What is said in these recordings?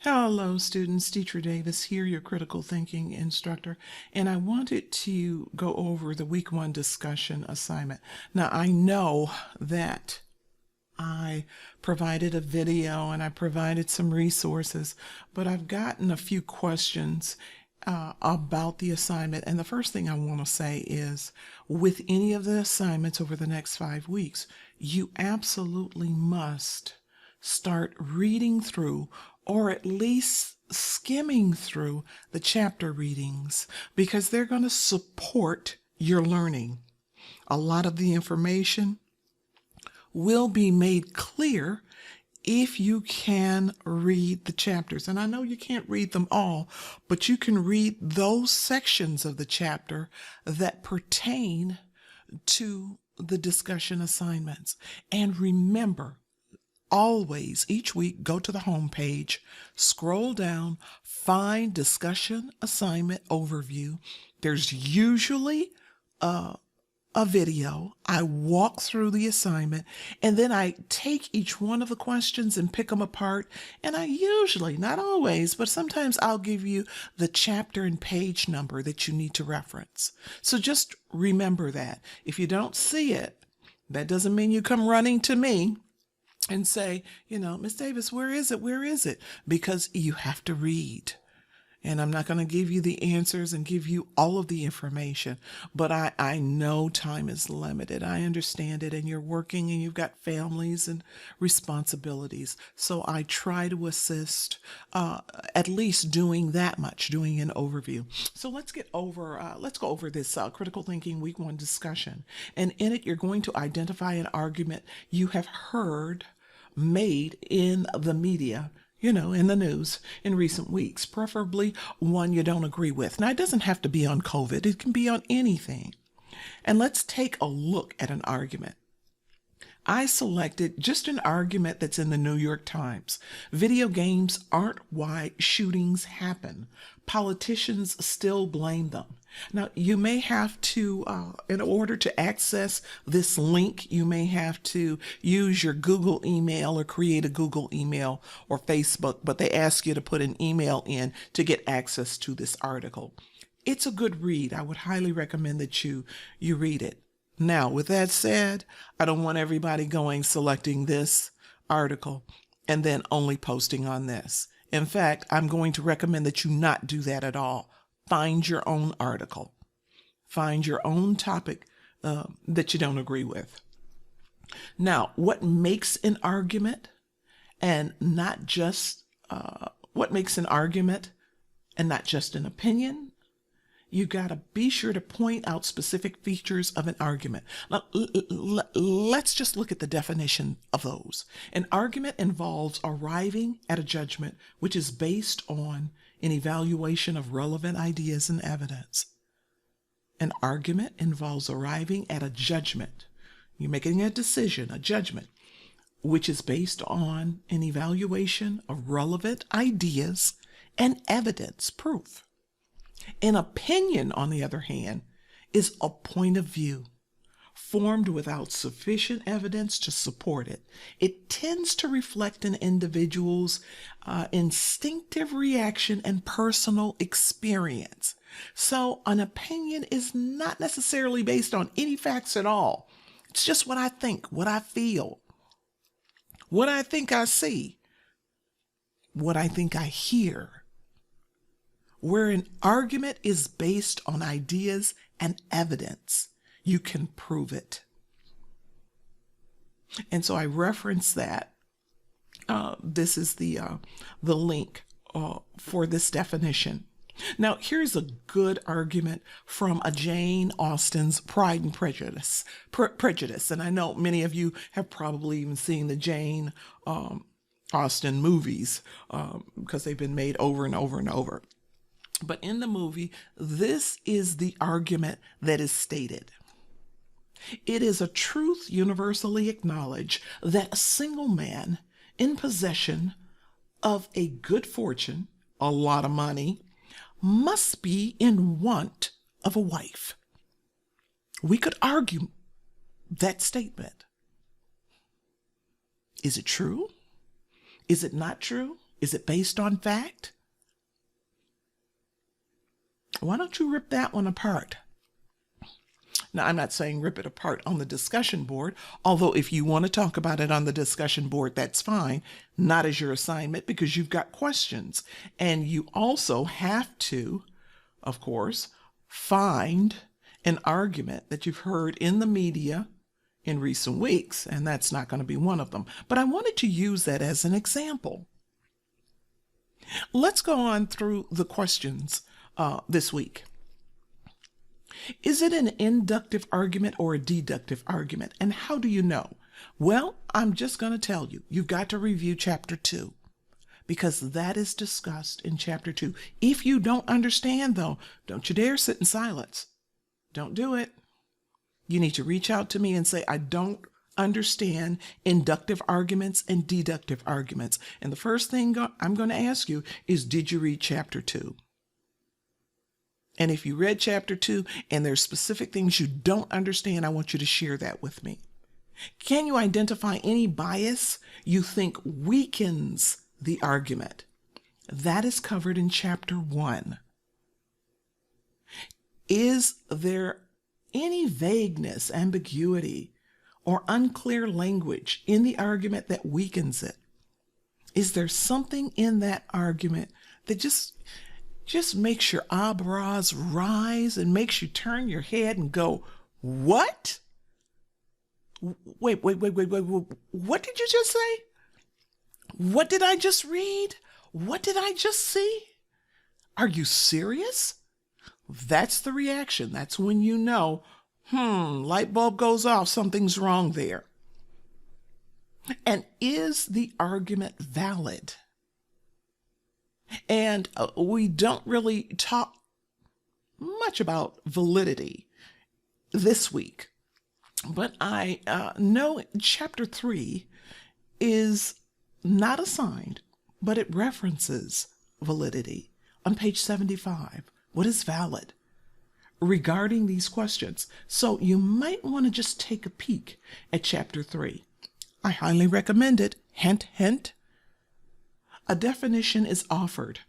Hello, students. Teacher Davis here, your critical thinking instructor, and I wanted to go over the week one discussion assignment. Now, I know that I provided a video and I provided some resources, but I've gotten a few questions about the assignment. And the first thing I want to say is with any of the assignments over the next 5 weeks, you absolutely must start reading through or at least skimming through the chapter readings because they're going to support your learning. A lot of the information will be made clear if you can read the chapters. And I know you can't read them all, but you can read those sections of the chapter that pertain to the discussion assignments. And remember, always, each week, go to the home page, scroll down, find discussion assignment overview. There's usually a video. I walk through the assignment and then I take each one of the questions and pick them apart. And I usually, not always, but sometimes I'll give you the chapter and page number that you need to reference. So just remember that. If you don't see it, that doesn't mean you come running to me and say, Miss Davis, where is it? Where is it? Because you have to read. And I'm not going to give you the answers and give you all of the information, but I know time is limited. I understand it, and you're working and you've got families and responsibilities. So I try to assist, at least doing that much, doing an overview. So let's go over this critical thinking week one discussion. And in it, you're going to identify an argument you have heard made in the media, in the news in recent weeks, preferably one you don't agree with. Now, it doesn't have to be on COVID. It can be on anything. And let's take a look at an argument. I selected just an argument that's in the New York Times. Video games aren't why shootings happen. Politicians still blame them. Now, you may have to, in order to access this link, you may have to use your Google email or create a Google email or Facebook, but they ask you to put an email in to get access to this article. It's a good read. I would highly recommend that you read it. Now, with that said, I don't want everybody selecting this article and then only posting on this. In fact, I'm going to recommend that you not do that at all. Find your own article. Find your own topic that you don't agree with. Now, what makes an argument and not just an opinion? You got to be sure to point out specific features of an argument. Now, let's just look at the definition of those. An argument involves arriving at a judgment which is based on an evaluation of relevant ideas and evidence. An argument involves arriving at a judgment. You're making a decision, a judgment, which is based on an evaluation of relevant ideas and evidence, proof. An opinion, on the other hand, is a point of view formed without sufficient evidence to support it. It tends to reflect an individual's instinctive reaction and personal experience. So an opinion is not necessarily based on any facts at all. It's just what I think, what I feel, what I think I see, what I think I hear. Where an argument is based on ideas and evidence, you can prove it. And so I reference that. This is the link for this definition. Now, here's a good argument from Jane Austen's Pride and Prejudice. And I know many of you have probably even seen the Jane Austen movies because they've been made over and over and over. But in the movie, this is the argument that is stated. It is a truth universally acknowledged that a single man in possession of a good fortune, a lot of money, must be in want of a wife. We could argue that statement. Is it true? Is it not true? Is it based on fact? Why don't you rip that one apart? Now, I'm not saying rip it apart on the discussion board, although if you want to talk about it on the discussion board, that's fine, not as your assignment because you've got questions. And you also have to, of course, find an argument that you've heard in the media in recent weeks, and that's not going to be one of them. But I wanted to use that as an example. Let's go on through the questions this week. Is it an inductive argument or a deductive argument? And how do you know? Well, I'm just going to tell you, you've got to review chapter 2 because that is discussed in chapter 2. If you don't understand, though, don't you dare sit in silence. Don't do it. You need to reach out to me and say, I don't understand inductive arguments and deductive arguments. And the first thing I'm going to ask you is, did you read chapter 2? And if you read chapter 2 and there's specific things you don't understand, I want you to share that with me. Can you identify any bias you think weakens the argument? That is covered in chapter 1. Is there any vagueness, ambiguity, or unclear language in the argument that weakens it? Is there something in that argument that just makes your eyebrows rise and makes you turn your head and go, what? Wait. What did you just say? What did I just read? What did I just see? Are you serious? That's the reaction. That's when you know, light bulb goes off, something's wrong there. And is the argument valid? And we don't really talk much about validity this week, but I know chapter 3 is not assigned, but it references validity on page 75. What is valid regarding these questions? So you might want to just take a peek at chapter 3. I highly recommend it. Hint, hint. A definition is offered.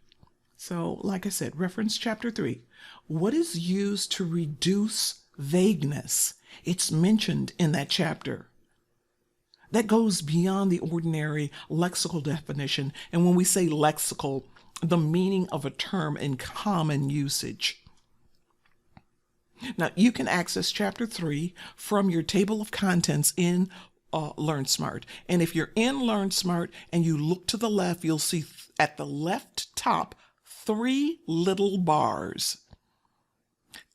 So, like I said, reference chapter 3. What is used to reduce vagueness? It's mentioned in that chapter. That goes beyond the ordinary lexical definition. And when we say lexical, the meaning of a term in common usage. Now, you can access chapter 3 from your table of contents in LearnSmart. And if you're in LearnSmart and you look to the left, you'll see at the left top 3 little bars.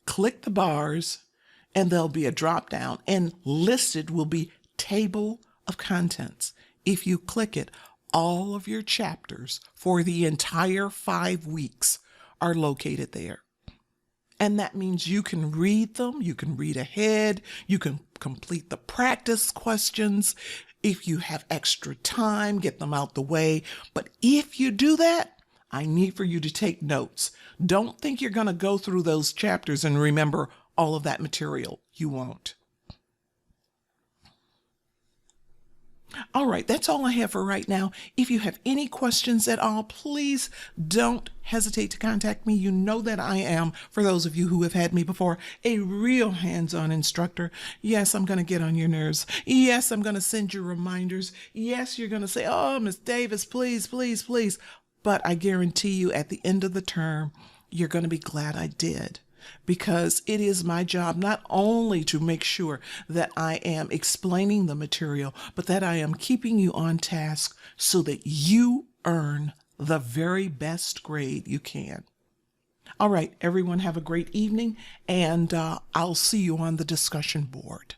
Click the bars and there'll be a drop down and listed will be table of contents. If you click it, all of your chapters for the entire 5 weeks are located there. And that means you can read them, you can read ahead, you can complete the practice questions. If you have extra time, get them out the way. But if you do that, I need for you to take notes. Don't think you're going to go through those chapters and remember all of that material. You won't. All right, that's all I have for right now. If you have any questions at all, please don't hesitate to contact me. You know that I am, for those of you who have had me before, a real hands-on instructor. Yes, I'm going to get on your nerves. Yes, I'm going to send you reminders. Yes, you're going to say, oh, Miss Davis, please, please, please. But I guarantee you at the end of the term, you're going to be glad I did. Because it is my job not only to make sure that I am explaining the material, but that I am keeping you on task so that you earn the very best grade you can. All right, everyone, have a great evening, and I'll see you on the discussion board.